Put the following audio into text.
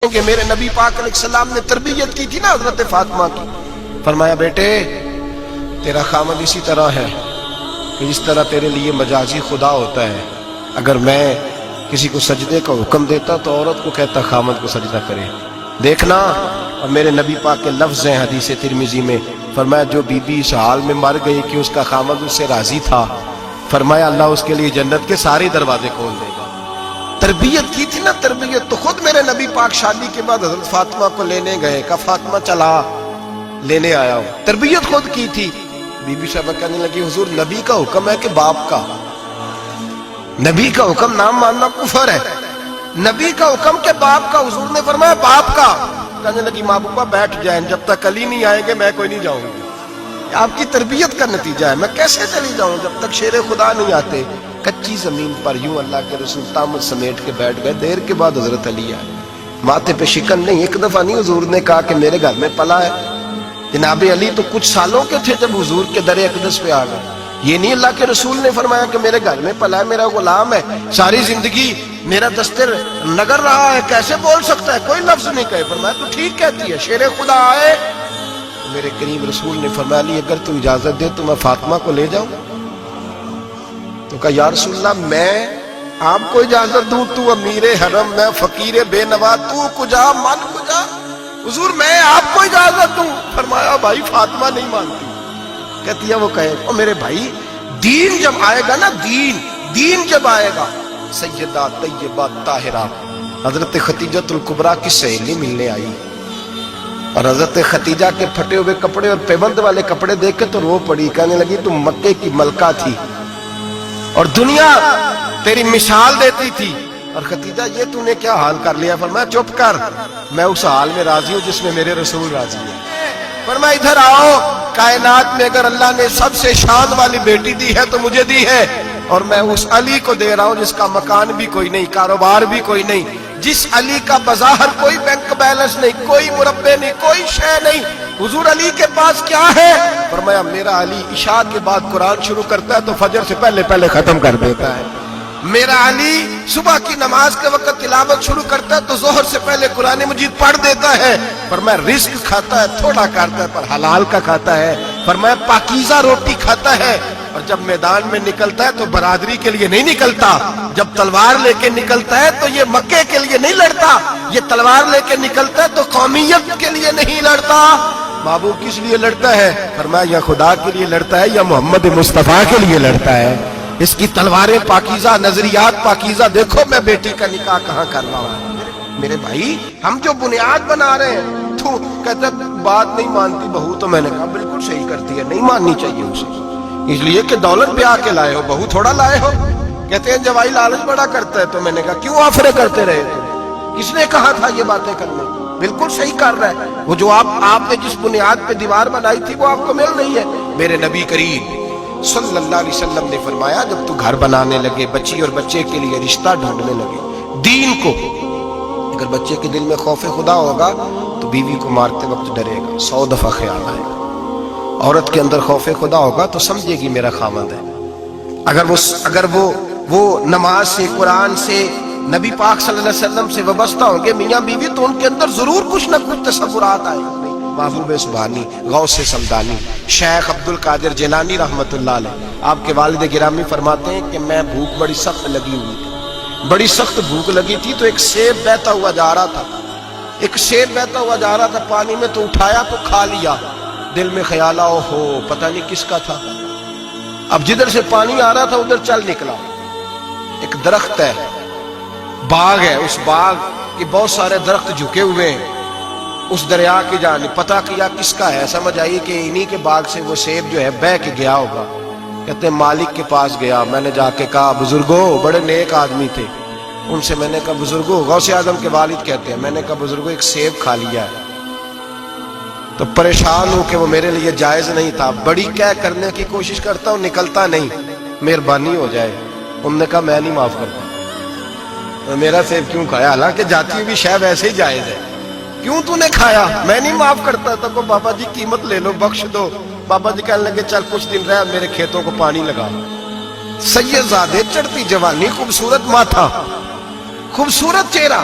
کہ میرے نبی پاک علیہ السلام نے تربیت کی تھی نا حضرت فاطمہ کی. فرمایا بیٹے تیرا خامد اسی طرح ہے کہ جس طرح تیرے لیے مجازی خدا ہوتا ہے. اگر میں کسی کو سجدے کا حکم دیتا تو عورت کو کہتا خامد کو سجدہ کرے. دیکھنا اور میرے نبی پاک کے لفظ ہیں حدیث ترمذی میں. فرمایا جو بی بی اس حال میں مر گئی کہ اس کا خامد اس سے راضی تھا، فرمایا اللہ اس کے لیے جنت کے سارے دروازے کھول دے گا. تربیت کی تھی نا تربیت. تو خود میرے نبی پاک شادی کے بعد حضرت فاطمہ کو لینے گئے، کہا فاطمہ چلا لینے آیا ہوں. تربیت خود کی تھی. بی بی صاحبہ کہنے لگی حضور نبی کا حکم ہے کہ باپ کا، نبی کا حکم نام ماننا کفر ہے. نبی کا حکم کہ باپ کا، حضور نے فرمایا باپ کا. کہنے لگی محبوبہ بیٹھ جائیں، جب تک علی نہیں آئیں گے میں کوئی نہیں جاؤں گی. آپ کی تربیت کا نتیجہ ہے. میں کیسے چلی جاؤں جب تک شیر خدا نہیں آتے. کچی زمین پر یوں اللہ کے رسول تامت سمیٹ کے بیٹھ گئے. دیر کے بعد حضرت علی آئے. ماتھے پہ شکن نہیں. ایک دفعہ نہیں حضور نے کہا کہ میرے گھر میں پلا ہے. جناب علی تو کچھ سالوں کے تھے جب حضور کے در اقدس پہ آ گئے. یہ نہیں اللہ کے رسول نے فرمایا کہ میرے گھر میں پلا ہے، میرا غلام ہے، ساری زندگی میرا دستر نگر رہا ہے، کیسے بول سکتا ہے؟ کوئی لفظ نہیں کہے. فرمایا تو ٹھیک کہتی ہے، شیر خدا آئے. میرے قریب رسول نے فرمایا علی اگر تو اجازت دے تو میں فاطمہ کو لے جاؤں. تو کہا یا رسول اللہ میں آپ کو اجازت دوں؟ تو امیر حرم، میں فقیر بے نوا، تو کجا من کجا. حضور میں آپ کو اجازت دوں. فرمایا بھائی فاطمہ نہیں مانتی. کہتی ہے وہ کہے او میرے بھائی دین جب آئے گا نا، دین جب آئے گا. سیدہ طیبہ طاہرہ حضرت ختیجۃ الکبریٰ کی سہیلی ملنے آئی اور حضرت ختیجہ کے پھٹے ہوئے کپڑے اور پیبند والے کپڑے دیکھ کے تو رو پڑی. کہنے لگی تم مکے کی ملکہ تھی اور دنیا تیری مثال دیتی تھی، اور ختیجہ یہ تو نے کیا حال کر لیا؟ فرمایا چپ کر، میں اس حال میں راضی ہوں جس میں میرے رسول راضی ہے. فرمایا ادھر آؤ، کائنات میں اگر اللہ نے سب سے شان والی بیٹی دی ہے تو مجھے دی ہے، اور میں اس علی کو دے رہا ہوں جس کا مکان بھی کوئی نہیں، کاروبار بھی کوئی نہیں، جس علی کا بظاہر کوئی بینک بیلنس نہیں، کوئی مربع نہیں، کوئی شے نہیں. حضور علی کے پاس کیا ہے؟ فرمایا میرا علی عشاء کے بعد قرآن شروع کرتا ہے تو فجر سے پہلے ختم کر دیتا ہے. میرا علی صبح کی نماز کے وقت تلاوت شروع کرتا ہے تو ظہر سے پہلے قرآن مجید پڑھ دیتا ہے. فرمایا رزق کھاتا ہے، تھوڑا کھاتا ہے پر حلال کا کھاتا ہے. فرمایا پاکیزہ روٹی کھاتا ہے، اور جب میدان میں نکلتا ہے تو برادری کے لیے نہیں نکلتا. جب تلوار لے کے نکلتا ہے تو یہ مکے کے لیے نہیں لڑتا، یہ تلوار لے کے نکلتا ہے تو قومیت کے لیے نہیں لڑتا. بابو کس لیے لڑتا ہے؟ فرمایا یا خدا کے لیے لڑتا ہے یا محمد مصطفیٰ کے لیے لڑتا ہے. اس کی تلواریں پاکیزہ، نظریات پاکیزہ. دیکھو میں بیٹی کا نکاح کہاں کر رہا ہوں. میرے بھائی ہم جو بنیاد بنا رہے ہیں تو کہتے بات نہیں مانتی بہو. تو میں نے کہا بالکل صحیح کرتی ہے، نہیں ماننی چاہیے اسے، اس لیے کہ دولت پہ آ کے لائے ہو، بہو تھوڑا لائے ہو. کہتے ہیں جوائی لالچ بڑا کرتا ہے. تو میں نے کہا کیوں آفرے کرتے رہے تھے؟ کس نے کہا تھا یہ باتیں کرنے؟ بالکل صحیح کر رہا ہے. وہ جو آپ نے جس بنیاد پہ دیوار بنائی تھی وہ آپ کو مل رہی ہے. میرے نبی کریم صلی اللہ علیہ وسلم نے فرمایا جب تو گھر بنانے لگے، بچی اور بچے کے لیے رشتہ ڈھونڈنے لگے، دین کو، اگر بچے کے دل میں خوف خدا ہوگا تو بیوی کو مارتے وقت ڈرے گا، 100 دفعہ خیال آئے گا. عورت کے اندر خوف خدا ہوگا تو سمجھے گی میرا خامد ہے. اگر وہ نماز سے، قرآن سے، نبی پاک صلی اللہ علیہ وسلم سے وابستہ ہوں گے میاں بیوی، تو ان کے اندر ضرور کچھ نہ کچھ تصورات آئے گا. محبوب سبحانی، غوث سمدانی، شیخ عبد القادر جیلانی رحمت اللہ علیہ، آپ کے والد گرامی فرماتے ہیں کہ میں بھوک بڑی سخت لگی ہوئی تھی، بڑی سخت بھوک لگی تھی تو ایک سیب بہتا ہوا جا رہا تھا، پانی میں تو اٹھایا تو کھا لیا. دل میں خیال آؤ ہو پتہ نہیں کس کا تھا. اب جدھر سے پانی آ رہا تھا ادھر چل نکلا. ایک درخت ہے، باغ ہے، اس باغ کے بہت سارے درخت جھکے ہوئے ہیں. اس دریا کی جانب پتہ کیا کس کا ہے، سمجھ آئی کہ انہی کے باغ سے وہ سیب جو ہے بہ کے گیا ہوگا. کہتے ہیں مالک کے پاس گیا، میں نے جا کے کہا بزرگوں، بڑے نیک آدمی تھے، ان سے میں نے کہا بزرگوں، غوث اعظم کے والد کہتے ہیں، میں نے کہا بزرگوں ایک سیب کھا لیا ہے. تو پریشان ہوں کہ وہ میرے لیے جائز نہیں تھا، بڑی کہہ کرنے کی کوشش کرتا ہوں نکلتا نہیں، مہربانی ہو جائے. انہوں نے کہا میں نہیں معاف کرتا. میرا سیب کیوں کھایا؟ حالانکہ جاتی ہوئی شے ویسے ہی جائز ہے، کیوں تو نے کھایا؟ میں نہیں معاف کرتا. تو بابا جی قیمت لے لو، بخش دو. بابا جی کہنے لگے چل کچھ دن رہ، میرے کھیتوں کو پانی لگا. سید زادے، چڑھتی جوانی، خوبصورت ماتھا، خوبصورت چہرہ،